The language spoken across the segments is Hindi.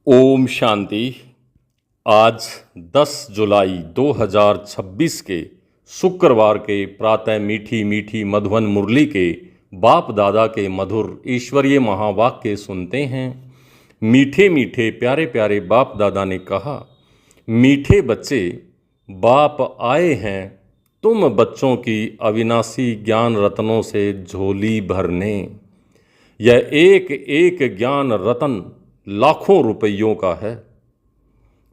ओम शांति। आज 10 जुलाई 2026 के शुक्रवार के प्रातः मीठी मीठी मधुवन मुरली के बाप दादा के मधुर ईश्वरीय महावाक्य सुनते हैं। मीठे मीठे प्यारे प्यारे बाप दादा ने कहा, मीठे बच्चे, बाप आए हैं तुम बच्चों की अविनाशी ज्ञान रत्नों से झोली भरने। यह एक एक ज्ञान रत्न लाखों रुपयों का है।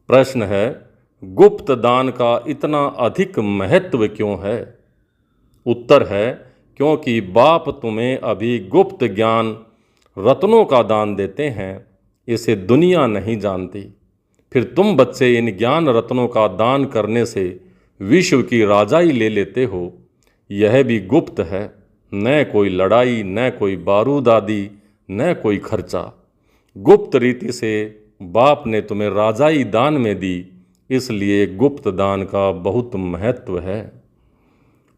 प्रश्न है, गुप्त दान का इतना अधिक महत्व क्यों है? उत्तर है, क्योंकि बाप तुम्हें अभी गुप्त ज्ञान रत्नों का दान देते हैं, इसे दुनिया नहीं जानती। फिर तुम बच्चे इन ज्ञान रत्नों का दान करने से विश्व की राजाई ले लेते हो। यह भी गुप्त है, न कोई लड़ाई, न कोई बारूद आदि, न कोई खर्चा। गुप्त रीति से बाप ने तुम्हें राजाई दान में दी, इसलिए गुप्त दान का बहुत महत्व है।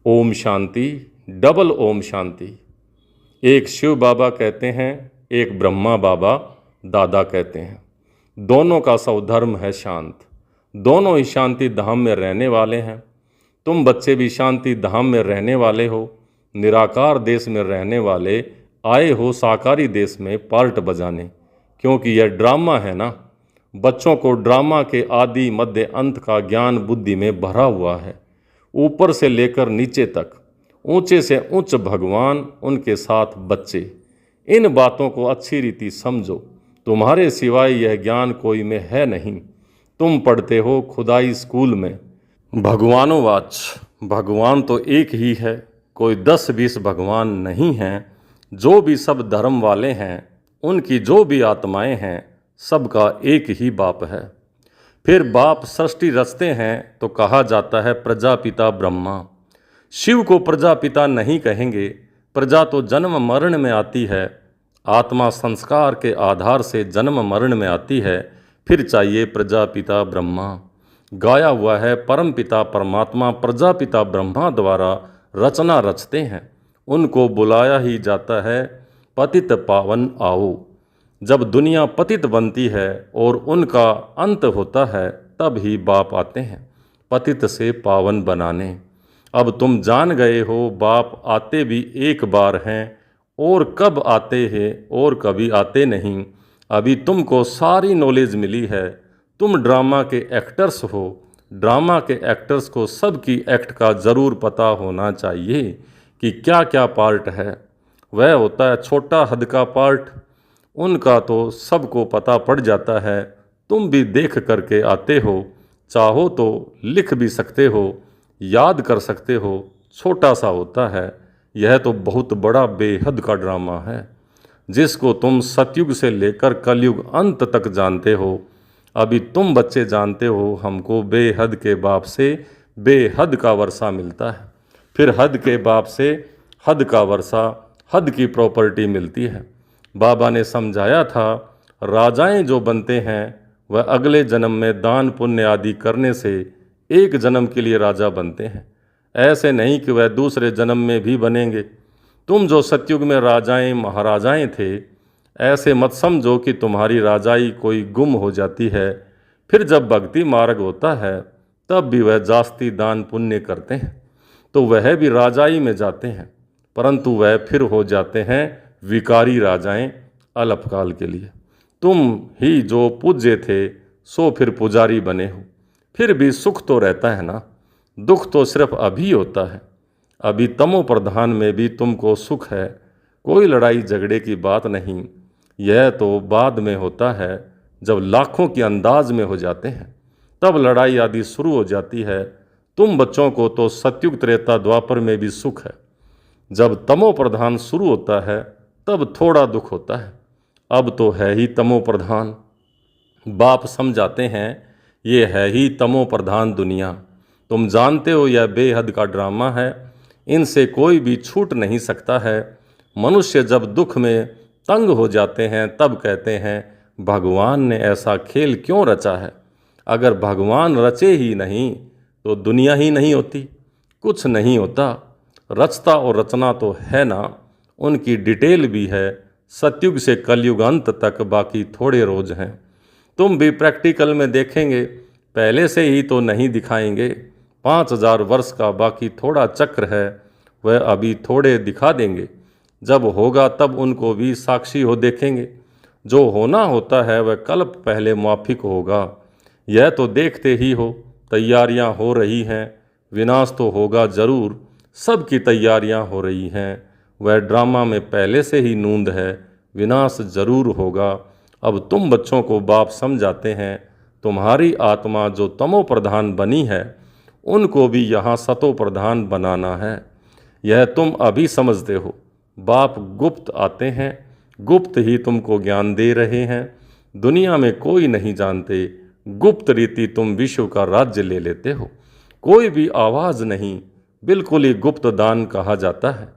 ओम शांति, डबल ओम शांति। एक शिव बाबा कहते हैं, एक ब्रह्मा बाबा दादा कहते हैं। दोनों का स्वधर्म है शांत। दोनों ही शांति धाम में रहने वाले हैं। तुम बच्चे भी शांति धाम में रहने वाले हो। निराकार देश में रहने वाले आए हो साकारी देश में पार्ट बजाने, क्योंकि यह ड्रामा है ना। बच्चों को ड्रामा के आदि मध्य अंत का ज्ञान बुद्धि में भरा हुआ है। ऊपर से लेकर नीचे तक, ऊंचे से उच्च भगवान, उनके साथ बच्चे। इन बातों को अच्छी रीति समझो। तुम्हारे सिवाय यह ज्ञान कोई में है नहीं। तुम पढ़ते हो खुदाई स्कूल में। भगवानोवाच, भगवान तो एक ही है, कोई 10-20 भगवान नहीं हैं। जो भी सब धर्म वाले हैं, उनकी जो भी आत्माएं हैं, सबका एक ही बाप है। फिर बाप सृष्टि रचते हैं तो कहा जाता है प्रजापिता ब्रह्मा। शिव को प्रजापिता नहीं कहेंगे। प्रजा तो जन्म मरण में आती है। आत्मा संस्कार के आधार से जन्म मरण में आती है। फिर चाहिए प्रजापिता ब्रह्मा। गाया हुआ है, परम पिता परमात्मा प्रजापिता ब्रह्मा द्वारा रचना रचते हैं। उनको बुलाया ही जाता है पतित पावन आओ। जब दुनिया पतित बनती है और उनका अंत होता है, तब ही बाप आते हैं पतित से पावन बनाने। अब तुम जान गए हो, बाप आते भी एक बार हैं और कब आते हैं और कभी आते नहीं। अभी तुमको सारी नॉलेज मिली है। तुम ड्रामा के एक्टर्स हो। ड्रामा के एक्टर्स को सबकी एक्ट का ज़रूर पता होना चाहिए कि क्या क्या पार्ट है। वह होता है छोटा हद का पार्ट, उनका तो सबको पता पड़ जाता है। तुम भी देख करके आते हो। चाहो तो लिख भी सकते हो, याद कर सकते हो। छोटा सा होता है। यह तो बहुत बड़ा बेहद का ड्रामा है, जिसको तुम सतयुग से लेकर कलयुग अंत तक जानते हो। अभी तुम बच्चे जानते हो, हमको बेहद के बाप से बेहद का वर्षा मिलता है। फिर हद के बाप से हद का वर्षा, हद की प्रॉपर्टी मिलती है। बाबा ने समझाया था, राजाएं जो बनते हैं वह अगले जन्म में दान पुण्य आदि करने से एक जन्म के लिए राजा बनते हैं। ऐसे नहीं कि वह दूसरे जन्म में भी बनेंगे। तुम जो सतयुग में राजाएं महाराजाएं थे, ऐसे मत समझो कि तुम्हारी राजाई कोई गुम हो जाती है। फिर जब भक्ति मार्ग होता है, तब भी वह जास्ती दान पुण्य करते हैं, तो वह भी राजाई में जाते हैं, परंतु वह फिर हो जाते हैं विकारी राजाएं अल्पकाल के लिए। तुम ही जो पूज्य थे, सो फिर पुजारी बने हो। फिर भी सुख तो रहता है ना। दुख तो सिर्फ अभी होता है। अभी तमो प्रधान में भी तुमको सुख है। कोई लड़ाई झगड़े की बात नहीं। यह तो बाद में होता है, जब लाखों के अंदाज में हो जाते हैं, तब लड़ाई आदि शुरू हो जाती है। तुम बच्चों को तो सतयुग त्रेता द्वापर में भी सुख है। जब तमो प्रधान शुरू होता है, तब थोड़ा दुख होता है। अब तो है ही तमो प्रधान। बाप समझाते हैं, ये है ही तमो प्रधान दुनिया। तुम जानते हो यह बेहद का ड्रामा है। इनसे कोई भी छूट नहीं सकता है। मनुष्य जब दुख में तंग हो जाते हैं, तब कहते हैं भगवान ने ऐसा खेल क्यों रचा है। अगर भगवान रचे ही नहीं तो दुनिया ही नहीं होती, कुछ नहीं होता। रचता और रचना तो है ना, उनकी डिटेल भी है। सतयुग से कलयुग अंत तक बाकी थोड़े रोज हैं। तुम भी प्रैक्टिकल में देखेंगे, पहले से ही तो नहीं दिखाएंगे। 5000 वर्ष का बाकी थोड़ा चक्र है, वह अभी थोड़े दिखा देंगे। जब होगा तब उनको भी साक्षी हो देखेंगे। जो होना होता है वह कल्प पहले माफिक होगा। यह तो देखते ही हो, तैयारियां हो रही हैं। विनाश तो होगा जरूर, सबकी तैयारियां हो रही हैं। वह ड्रामा में पहले से ही नूंद है, विनाश जरूर होगा। अब तुम बच्चों को बाप समझाते हैं, तुम्हारी आत्मा जो तमो प्रधान बनी है, उनको भी यहाँ सतो प्रधान बनाना है। यह तुम अभी समझते हो। बाप गुप्त आते हैं, गुप्त ही तुमको ज्ञान दे रहे हैं। दुनिया में कोई नहीं जानते, गुप्त रीति तुम विश्व का राज्य ले लेते हो। कोई भी आवाज़ नहीं, बिल्कुल ही गुप्त दान कहा जाता है।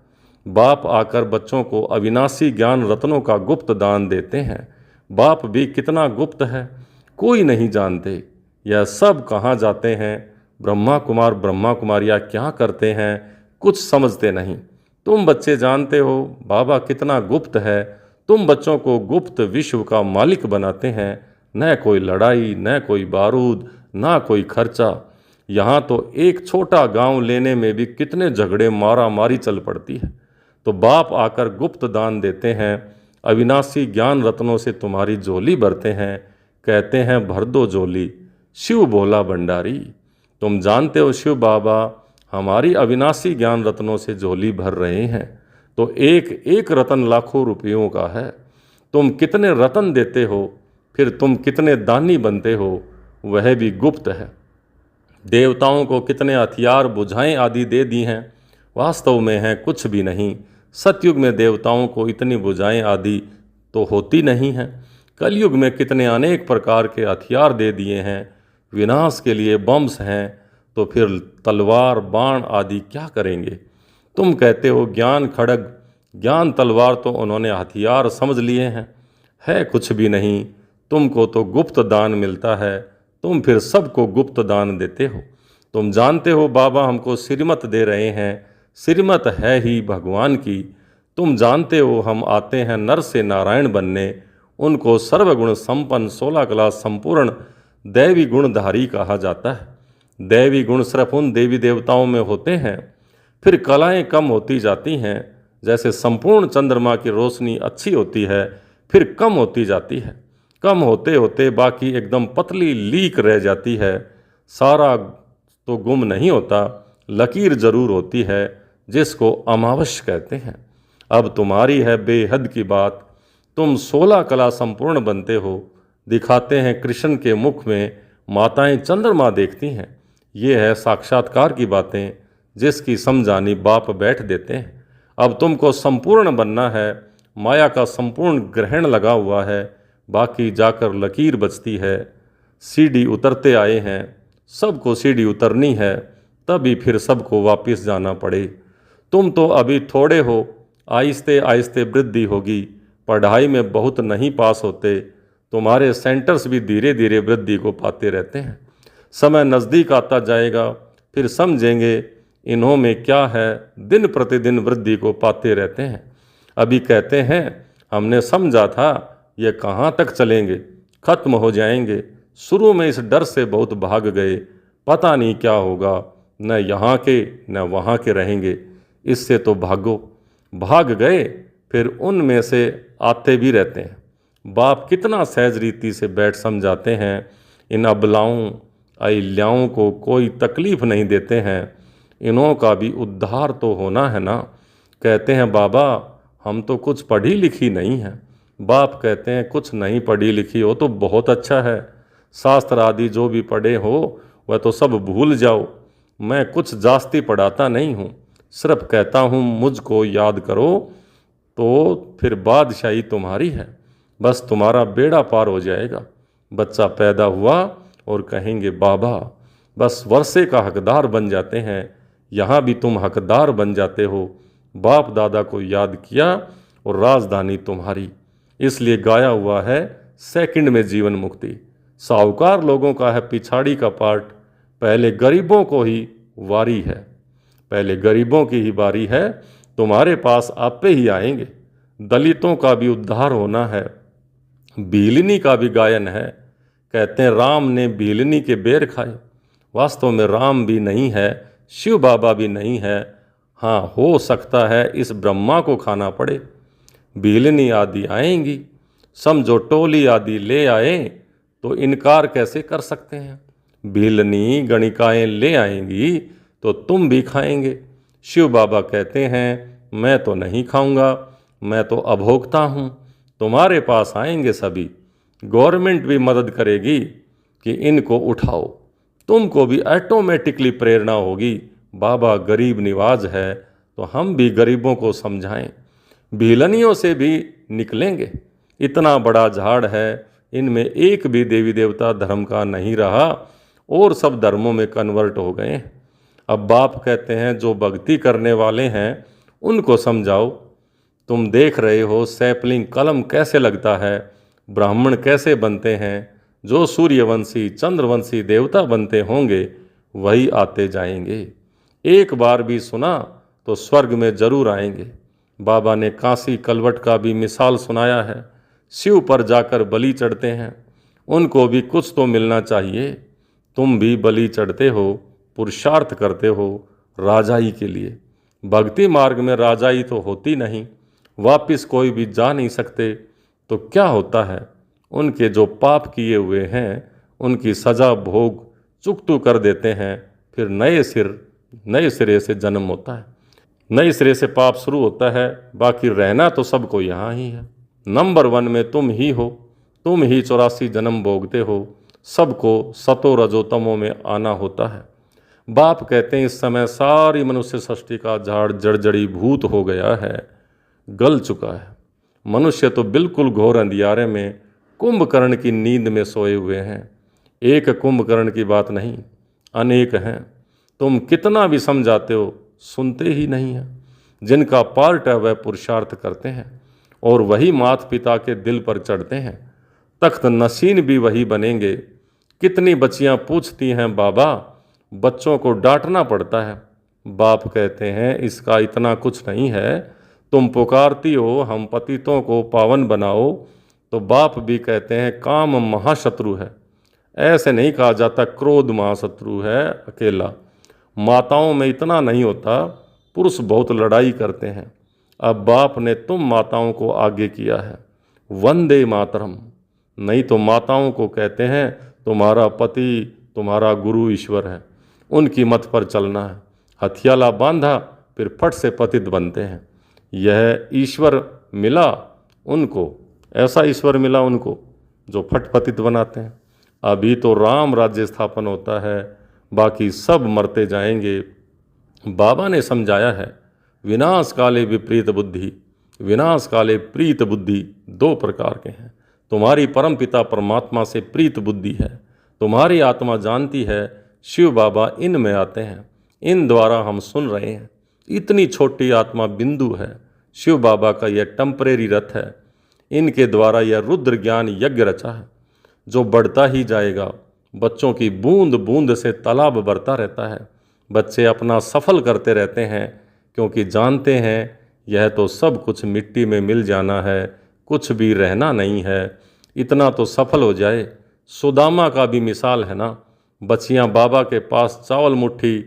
बाप आकर बच्चों को अविनाशी ज्ञान रत्नों का गुप्त दान देते हैं। बाप भी कितना गुप्त है, कोई नहीं जानते। यह सब कहाँ जाते हैं, ब्रह्मा कुमार ब्रह्मा कुमारियाँ क्या करते हैं, कुछ समझते नहीं। तुम बच्चे जानते हो बाबा कितना गुप्त है। तुम बच्चों को गुप्त विश्व का मालिक बनाते हैं। न कोई लड़ाई, न कोई बारूद, ना कोई खर्चा। यहाँ तो एक छोटा गांव लेने में भी कितने झगड़े मारा मारी चल पड़ती है। तो बाप आकर गुप्त दान देते हैं, अविनाशी ज्ञान रत्नों से तुम्हारी झोली भरते हैं। कहते हैं भर दो झोली, शिव बोला भंडारी। तुम जानते हो शिव बाबा हमारी अविनाशी ज्ञान रत्नों से झोली भर रहे हैं। तो एक एक रतन लाखों रुपयों का है। तुम कितने रतन देते हो, फिर तुम कितने दानी बनते हो, वह भी गुप्त है। देवताओं को कितने हथियार बुझाएं आदि दे दी हैं, वास्तव में है कुछ भी नहीं। सतयुग में देवताओं को इतनी बुझाएं आदि तो होती नहीं हैं। कलयुग में कितने अनेक प्रकार के हथियार दे दिए हैं, विनाश के लिए बम्स हैं, तो फिर तलवार बाण आदि क्या करेंगे। तुम कहते हो ज्ञान खड़ग, ज्ञान तलवार तो उन्होंने हथियार समझ लिए हैं, है कुछ भी नहीं। तुमको तो गुप्त दान मिलता है, तुम फिर सबको गुप्त दान देते हो। तुम जानते हो बाबा हमको श्रीमत दे रहे हैं, श्रीमत है ही भगवान की। तुम जानते हो हम आते हैं नर से नारायण बनने। उनको सर्वगुण संपन्न 16 कला संपूर्ण दैवी गुणधारी कहा जाता है। दैवी गुण सिर्फ उन देवी देवताओं में होते हैं, फिर कलाएं कम होती जाती हैं। जैसे संपूर्ण चंद्रमा की रोशनी अच्छी होती है, फिर कम होती जाती है। कम होते होते बाकी एकदम पतली लीक रह जाती है। सारा तो गुम नहीं होता, लकीर जरूर होती है, जिसको अमावस्या कहते हैं। अब तुम्हारी है बेहद की बात। तुम 16 कला संपूर्ण बनते हो, दिखाते हैं कृष्ण के मुख में माताएं चंद्रमा देखती हैं। ये है साक्षात्कार की बातें, जिसकी समझानी बाप बैठ देते हैं। अब तुमको संपूर्ण बनना है, माया का संपूर्ण ग्रहण लगा हुआ है, बाकी जाकर लकीर बचती है। सीढ़ी उतरते आए हैं, सबको सीढ़ी उतरनी है, तभी फिर सबको वापस जाना पड़े। तुम तो अभी थोड़े हो, आहिस्ते आहिस्ते वृद्धि होगी। पढ़ाई में बहुत नहीं पास होते, तुम्हारे सेंटर्स भी धीरे धीरे वृद्धि को पाते रहते हैं। समय नज़दीक आता जाएगा, फिर समझेंगे इन्हों में क्या है, दिन प्रतिदिन वृद्धि को पाते रहते हैं। अभी कहते हैं हमने समझा था, ये कहाँ तक चलेंगे, खत्म हो जाएंगे। शुरू में इस डर से बहुत भाग गए, पता नहीं क्या होगा, न यहाँ के न वहाँ के रहेंगे, इससे तो भागो। भाग गए, फिर उनमें से आते भी रहते हैं। बाप कितना सहज रीति से बैठ समझाते हैं। इन अबलाओं अहिल्याओं को कोई तकलीफ नहीं देते हैं, इन्हों का भी उद्धार तो होना है ना। कहते हैं बाबा हम तो कुछ पढ़ी लिखी नहीं हैं। बाप कहते हैं कुछ नहीं पढ़ी लिखी हो तो बहुत अच्छा है, शास्त्र आदि जो भी पढ़े हो वह तो सब भूल जाओ। मैं कुछ जास्ती पढ़ाता नहीं हूँ, सिर्फ कहता हूँ मुझको याद करो तो फिर बादशाही तुम्हारी है, बस तुम्हारा बेड़ा पार हो जाएगा। बच्चा पैदा हुआ और कहेंगे बाबा, बस वर्षे का हकदार बन जाते हैं। यहाँ भी तुम हकदार बन जाते हो। बाप दादा को याद किया और राजधानी तुम्हारी। इसलिए गाया हुआ है सेकंड में जीवन मुक्ति। साहूकार लोगों का है पिछाड़ी का पार्ट, पहले गरीबों को ही वारी है, पहले गरीबों की ही बारी है, तुम्हारे पास आपे ही आएंगे। दलितों का भी उद्धार होना है, भीलनी का भी गायन है। कहते हैं राम ने भीलनी के बेर खाए। वास्तव में राम भी नहीं है, शिव बाबा भी नहीं है। हाँ, हो सकता है इस ब्रह्मा को खाना पड़े। भीलनी आदि आएंगी, समझो टोली आदि ले आए तो इनकार कैसे कर सकते हैं। भीलनी गणिकाएं ले आएंगी तो तुम भी खाएंगे। शिव बाबा कहते हैं मैं तो नहीं खाऊंगा, मैं तो अभोक्ता हूँ। तुम्हारे पास आएंगे सभी, गवर्नमेंट भी मदद करेगी कि इनको उठाओ। तुमको भी ऑटोमेटिकली प्रेरणा होगी, बाबा गरीब निवाज है तो हम भी गरीबों को समझाएं। भीलनियों से भी निकलेंगे। इतना बड़ा झाड़ है, इनमें एक भी देवी देवता धर्म का नहीं रहा और सब धर्मों में कन्वर्ट हो गए। अब बाप कहते हैं जो भक्ति करने वाले हैं उनको समझाओ। तुम देख रहे हो सैपलिंग कलम कैसे लगता है, ब्राह्मण कैसे बनते हैं। जो सूर्यवंशी चंद्रवंशी देवता बनते होंगे वही आते जाएंगे। एक बार भी सुना तो स्वर्ग में जरूर आएंगे। बाबा ने काशी कलवट का भी मिसाल सुनाया है। शिव पर जाकर बलि चढ़ते हैं, उनको भी कुछ तो मिलना चाहिए। तुम भी बलि चढ़ते हो, पुरुषार्थ करते हो राजाई के लिए। भक्ति मार्ग में राजाई तो होती नहीं, वापिस कोई भी जा नहीं सकते। तो क्या होता है, उनके जो पाप किए हुए हैं उनकी सज़ा भोग चुकतू कर देते हैं। फिर नए सिरे से जन्म होता है, नए सिरे से पाप शुरू होता है। बाकी रहना तो सबको यहाँ ही है। नंबर 1 में तुम ही हो, तुम ही 84 जन्म भोगते हो। सबको सतो रजोतमों में आना होता है। बाप कहते हैं इस समय सारी मनुष्य सृष्टि का झाड़ जड़जड़ी भूत हो गया है, गल चुका है। मनुष्य तो बिल्कुल घोर अंधियारे में कुंभकर्ण की नींद में सोए हुए हैं। एक कुंभकर्ण की बात नहीं, अनेक हैं। तुम कितना भी समझाते हो सुनते ही नहीं हैं। जिनका पार्ट है वह पुरुषार्थ करते हैं और वही माता पिता के दिल पर चढ़ते हैं। तख्त नशीन भी वही बनेंगे। कितनी बच्चियां पूछती हैं बाबा, बच्चों को डांटना पड़ता है। बाप कहते हैं इसका इतना कुछ नहीं है। तुम पुकारती हो हम पतितों को पावन बनाओ, तो बाप भी कहते हैं काम महाशत्रु है। ऐसे नहीं कहा जाता क्रोध महाशत्रु है अकेला। माताओं में इतना नहीं होता, पुरुष बहुत लड़ाई करते हैं। अब बाप ने तुम माताओं को आगे किया है, वंदे मातरम। नहीं तो माताओं को कहते हैं तुम्हारा पति तुम्हारा गुरु ईश्वर है, उनकी मत पर चलना है। हथियाला बांधा फिर फट से पतित बनते हैं। यह ईश्वर मिला उनको, ऐसा ईश्वर मिला उनको जो फट पतित बनाते हैं। अभी तो राम राज्य स्थापन होता है, बाकी सब मरते जाएंगे। बाबा ने समझाया है विनाश काले विपरीत बुद्धि, विनाश काले प्रीत बुद्धि 2 प्रकार के हैं। तुम्हारी परमपिता परमात्मा से प्रीत बुद्धि है। तुम्हारी आत्मा जानती है शिव बाबा इन में आते हैं, इन द्वारा हम सुन रहे हैं। इतनी छोटी आत्मा बिंदु है। शिव बाबा का यह टेम्परेरी रथ है। इनके द्वारा यह रुद्र ज्ञान यज्ञ रचा है जो बढ़ता ही जाएगा। बच्चों की बूंद बूंद से तालाब भरता रहता है। बच्चे अपना सफल करते रहते हैं क्योंकि जानते हैं यह तो सब कुछ मिट्टी में मिल जाना है, कुछ भी रहना नहीं है। इतना तो सफल हो जाए। सुदामा का भी मिसाल है ना। बच्चियां बाबा के पास चावल मुट्ठी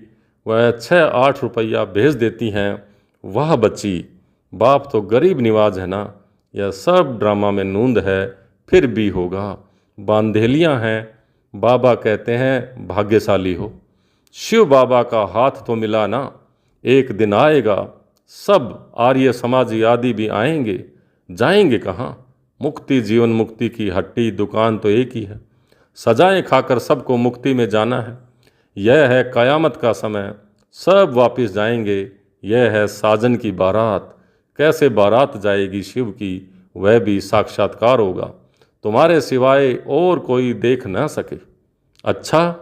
वह 6-8 रुपया भेज देती हैं। वह बच्ची, बाप तो गरीब निवाज है ना। यह सब ड्रामा में नूंद है, फिर भी होगा। बांधेलियाँ हैं। बाबा कहते हैं भाग्यशाली हो। शिव बाबा का हाथ तो मिला ना। एक दिन आएगा, सब आर्य समाजी आदि भी आएंगे। जाएंगे कहाँ? मुक्ति जीवन मुक्ति की हट्टी दुकान तो एक ही है। सजाएं खाकर सबको मुक्ति में जाना है। यह है कयामत का समय, सब वापस जाएंगे। यह है साजन की बारात। कैसे बारात जाएगी शिव की, वह भी साक्षात्कार होगा। तुम्हारे सिवाय और कोई देख न सके। अच्छा,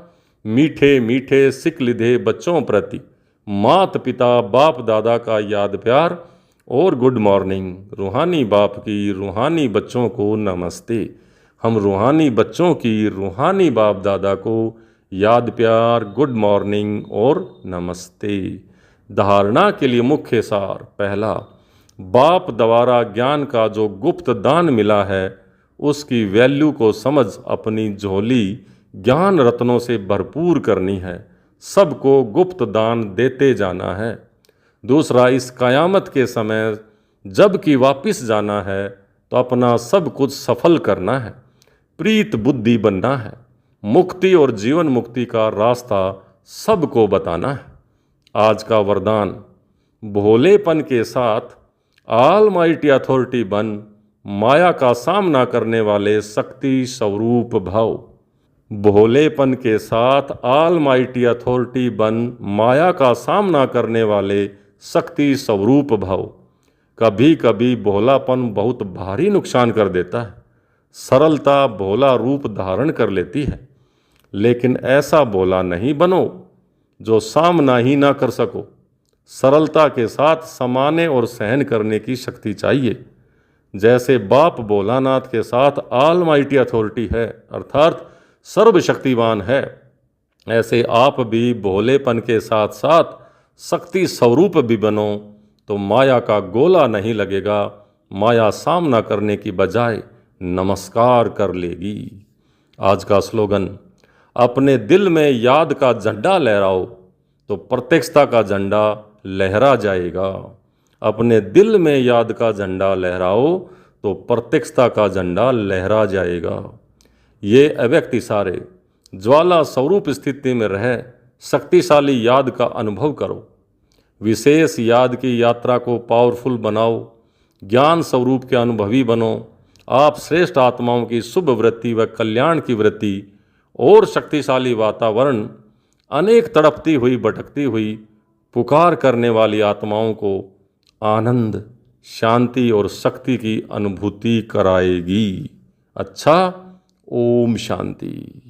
मीठे मीठे सिक लिधे बच्चों प्रति मात पिता बाप दादा का याद प्यार और गुड मॉर्निंग। रूहानी बाप की रूहानी बच्चों को नमस्ते। हम रूहानी बच्चों की रूहानी बाप दादा को याद प्यार, गुड मॉर्निंग और नमस्ते। धारणा के लिए मुख्य सार। पहला, बाप द्वारा ज्ञान का जो गुप्त दान मिला है उसकी वैल्यू को समझ अपनी झोली ज्ञान रत्नों से भरपूर करनी है। सबको गुप्त दान देते जाना है। दूसरा, इस कयामत के समय जब कि वापिस जाना है तो अपना सब कुछ सफल करना है, प्रीत बुद्धि बनना है, मुक्ति और जीवन मुक्ति का रास्ता सबको बताना है। आज का वरदान, भोलेपन के साथ ऑलमाइटी अथॉरिटी बन, माया का सामना करने वाले शक्ति स्वरूप भव। भोलेपन के साथ ऑलमाइटी अथॉरिटी बन, माया का सामना करने वाले शक्ति स्वरूप भव। कभी कभी भोलापन बहुत भारी नुकसान कर देता है। सरलता भोला रूप धारण कर लेती है, लेकिन ऐसा भोला नहीं बनो जो सामना ही ना कर सको। सरलता के साथ समाने और सहन करने की शक्ति चाहिए। जैसे बाप भोलानाथ के साथ ऑलमाइटी अथॉरिटी है, अर्थात सर्वशक्तिवान है, ऐसे आप भी भोलेपन के साथ साथ शक्ति स्वरूप भी बनो तो माया का गोला नहीं लगेगा। माया सामना करने की बजाय नमस्कार कर लेगी। आज का स्लोगन, अपने दिल में याद का झंडा लहराओ तो प्रत्यक्षता का झंडा लहरा जाएगा। अपने दिल में याद का झंडा लहराओ तो प्रत्यक्षता का झंडा लहरा जाएगा। ये अव्यक्त इशारे ज्वाला स्वरूप स्थिति में रह शक्तिशाली याद का अनुभव करो। विशेष याद की यात्रा को पावरफुल बनाओ। ज्ञान स्वरूप के अनुभवी बनो। आप श्रेष्ठ आत्माओं की शुभ वृत्ति व कल्याण की वृत्ति और शक्तिशाली वातावरण, अनेक तड़पती हुई भटकती हुई पुकार करने वाली आत्माओं को आनंद, शांति और शक्ति की अनुभूति कराएगी। अच्छा, ओम शांति।